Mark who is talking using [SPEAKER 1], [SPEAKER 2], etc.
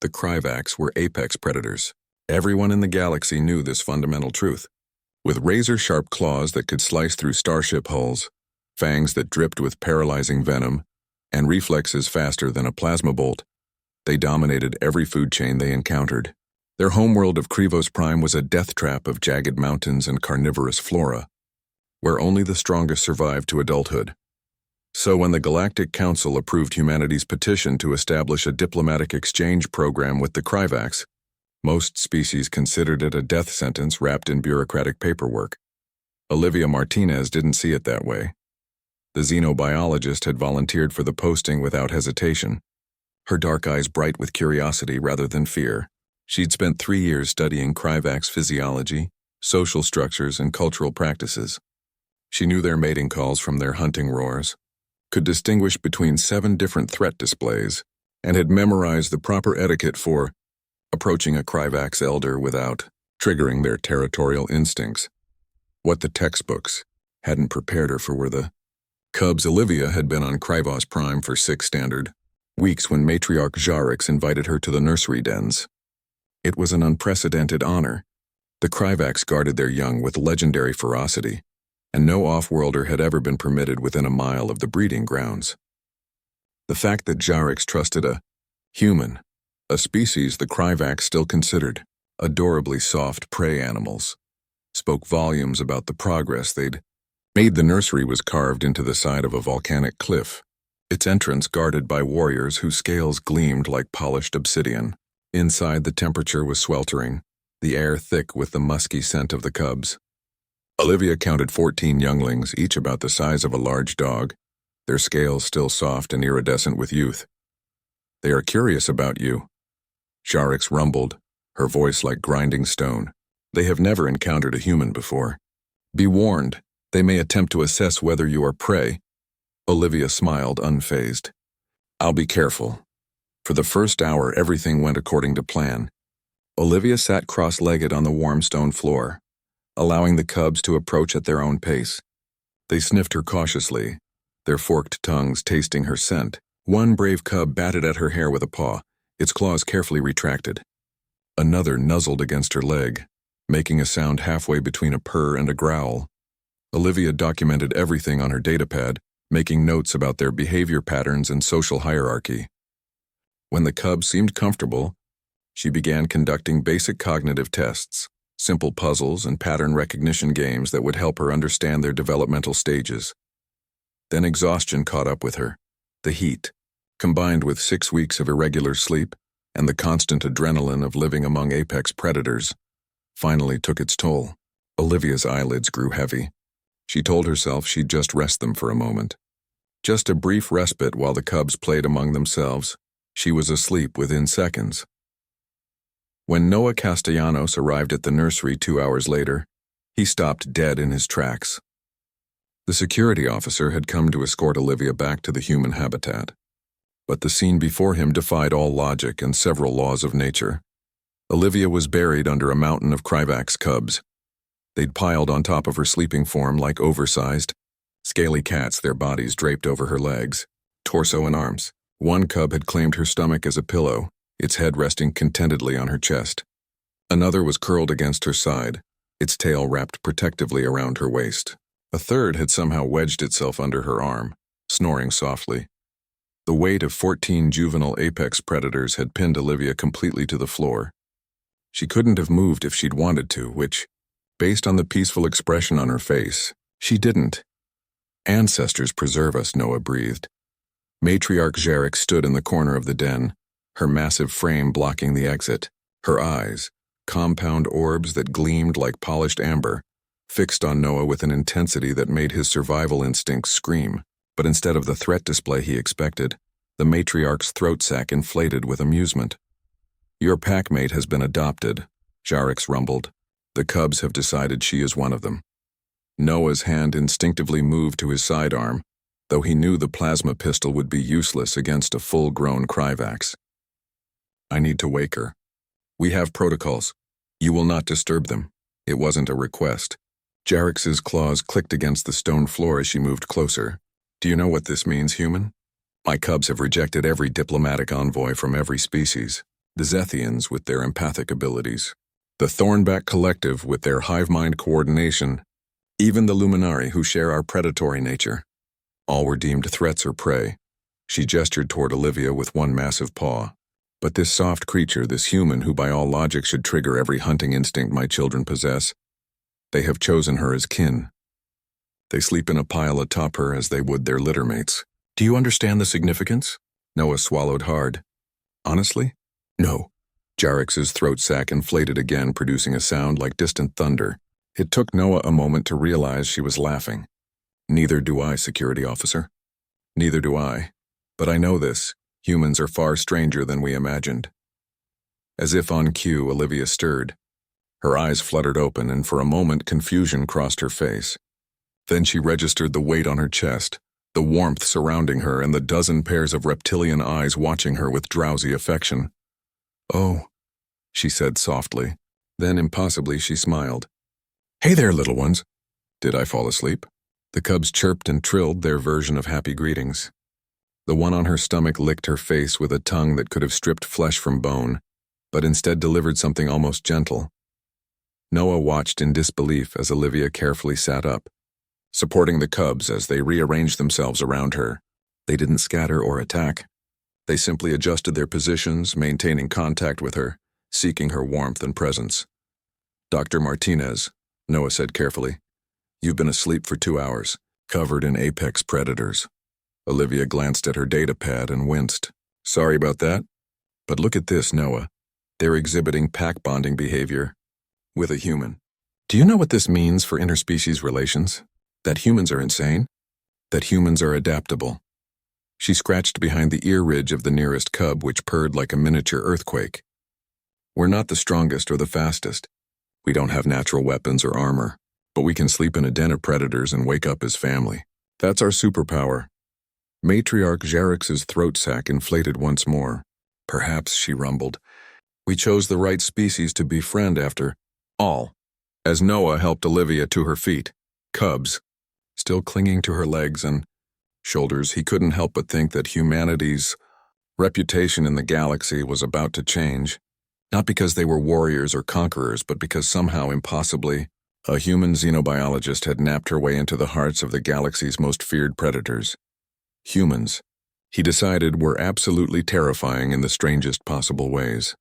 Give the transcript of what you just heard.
[SPEAKER 1] The Kryvax were apex predators. Everyone in the galaxy knew this fundamental truth. With razor-sharp claws that could slice through starship hulls, fangs that dripped with paralyzing venom, and reflexes faster than a plasma bolt, they dominated every food chain they encountered. Their homeworld of Krivos Prime was a death trap of jagged mountains and carnivorous flora, where only the strongest survived to adulthood. So when the Galactic Council approved humanity's petition to establish a diplomatic exchange program with the Kryvax, most species considered it a death sentence wrapped in bureaucratic paperwork. Olivia Martinez didn't see it that way. The xenobiologist had volunteered for the posting without hesitation, her dark eyes bright with curiosity rather than fear. She'd spent 3 years studying Kryvax physiology, social structures, and cultural practices. She knew their mating calls from their hunting roars, could distinguish between 7 different threat displays, and had memorized the proper etiquette for approaching a Kryvax elder without triggering their territorial instincts. What the textbooks hadn't prepared her for were the cubs. Olivia had been on Krivos Prime for 6 standard weeks when matriarch Jarix invited her to the nursery dens. It was an unprecedented honor. The Kryvax guarded their young with legendary ferocity, and no off-worlder had ever been permitted within a mile of the breeding grounds. The fact that Jarix trusted a human, a species the Kryvax still considered adorably soft prey animals, spoke volumes about the progress they'd made. The nursery was carved into the side of a volcanic cliff, its entrance guarded by warriors whose scales gleamed like polished obsidian. Inside, the temperature was sweltering, the air thick with the musky scent of the cubs. Olivia counted 14 younglings, each about the size of a large dog, their scales still soft and iridescent with youth. "They are curious about you," Jarix rumbled, her voice like grinding stone. "They have never encountered a human before. Be warned, they may attempt to assess whether you are prey." Olivia smiled, unfazed. "I'll be careful." For the first hour, everything went according to plan. Olivia sat cross-legged on the warm stone floor, allowing the cubs to approach at their own pace. They sniffed her cautiously, their forked tongues tasting her scent. One brave cub batted at her hair with a paw, its claws carefully retracted. Another nuzzled against her leg, making a sound halfway between a purr and a growl. Olivia documented everything on her datapad, making notes about their behavior patterns and social hierarchy. When the cubs seemed comfortable, she began conducting basic cognitive tests, simple puzzles and pattern recognition games that would help her understand their developmental stages. Then exhaustion caught up with her. The heat, combined with 6 weeks of irregular sleep and the constant adrenaline of living among apex predators, finally took its toll. Olivia's eyelids grew heavy. She told herself she'd just rest them for a moment. Just a brief respite while the cubs played among themselves. She was asleep within seconds. When Noah Castellanos arrived at the nursery 2 hours later, he stopped dead in his tracks. The security officer had come to escort Olivia back to the human habitat, but the scene before him defied all logic and several laws of nature. Olivia was buried under a mountain of Kryvax cubs. They'd piled on top of her sleeping form like oversized, scaly cats, their bodies draped over her legs, torso, and arms. One cub had claimed her stomach as a pillow, its head resting contentedly on her chest. Another was curled against her side, its tail wrapped protectively around her waist. A third had somehow wedged itself under her arm, snoring softly. The weight of 14 juvenile apex predators had pinned Olivia completely to the floor. She couldn't have moved if she'd wanted to, which, based on the peaceful expression on her face, she didn't. "Ancestors preserve us," Noah breathed. Matriarch Jarix stood in the corner of the den, her massive frame blocking the exit. Her eyes, compound orbs that gleamed like polished amber, fixed on Noah with an intensity that made his survival instincts scream. But instead of the threat display he expected, the matriarch's throat sac inflated with amusement. "Your packmate has been adopted," Jarix rumbled. "The cubs have decided she is one of them." Noah's hand instinctively moved to his sidearm, though he knew the plasma pistol would be useless against a full-grown Kryvax. "I need to wake her. We have protocols. You will not disturb them." It wasn't a request. Jarix's claws clicked against the stone floor as she moved closer. "Do you know what this means, human? My cubs have rejected every diplomatic envoy from every species. the Zethians with their empathic abilities, the Thornback Collective with their hive-mind coordination, even the Luminari who share our predatory nature. All were deemed threats or prey. She gestured toward Olivia with one massive paw. But this soft creature, this human who by all logic should trigger every hunting instinct my children possess, they have chosen her as kin. They sleep in a pile atop her as they would their littermates. Do you understand the significance? Noah swallowed hard. Honestly? No. Jarex's throat sac inflated again, producing a sound like distant thunder. It took Noah a moment to realize she was laughing. Neither do I, security officer. Neither do I. But I know this. Humans are far stranger than we imagined. As if on cue, Olivia stirred. Her eyes fluttered open, and for a moment confusion crossed her face. Then she registered the weight on her chest, the warmth surrounding her, and the dozen pairs of reptilian eyes watching her with drowsy affection. "Oh," she said softly. Then impossibly she smiled. "Hey there, little ones." Did I fall asleep? The cubs chirped and trilled their version of happy greetings. The one on her stomach licked her face with a tongue that could have stripped flesh from bone, but instead delivered something almost gentle. Noah watched in disbelief as Olivia carefully sat up, supporting the cubs as they rearranged themselves around her. They didn't scatter or attack. They simply adjusted their positions, maintaining contact with her, seeking her warmth and presence. "Dr. Martinez," Noah said carefully, "you've been asleep for 2 hours, covered in apex predators." Olivia glanced at her data pad and winced. "Sorry about that. But look at this, Noah. They're exhibiting pack bonding behavior with a human. Do you know what this means for interspecies relations? That humans are insane? That humans are adaptable?" She scratched behind the ear ridge of the nearest cub, which purred like a miniature earthquake. "We're not the strongest or the fastest. We don't have natural weapons or armor, but we can sleep in a den of predators and wake up as family. That's our superpower." Matriarch Jarex's throat sac inflated once more. "Perhaps," she rumbled, "we chose the right species to befriend after all." As Noah helped Olivia to her feet, cubs, still clinging to her legs and shoulders, he couldn't help but think that humanity's reputation in the galaxy was about to change. Not because they were warriors or conquerors, but because somehow, impossibly, a human xenobiologist had napped her way into the hearts of the galaxy's most feared predators. Humans, he decided, were absolutely terrifying in the strangest possible ways.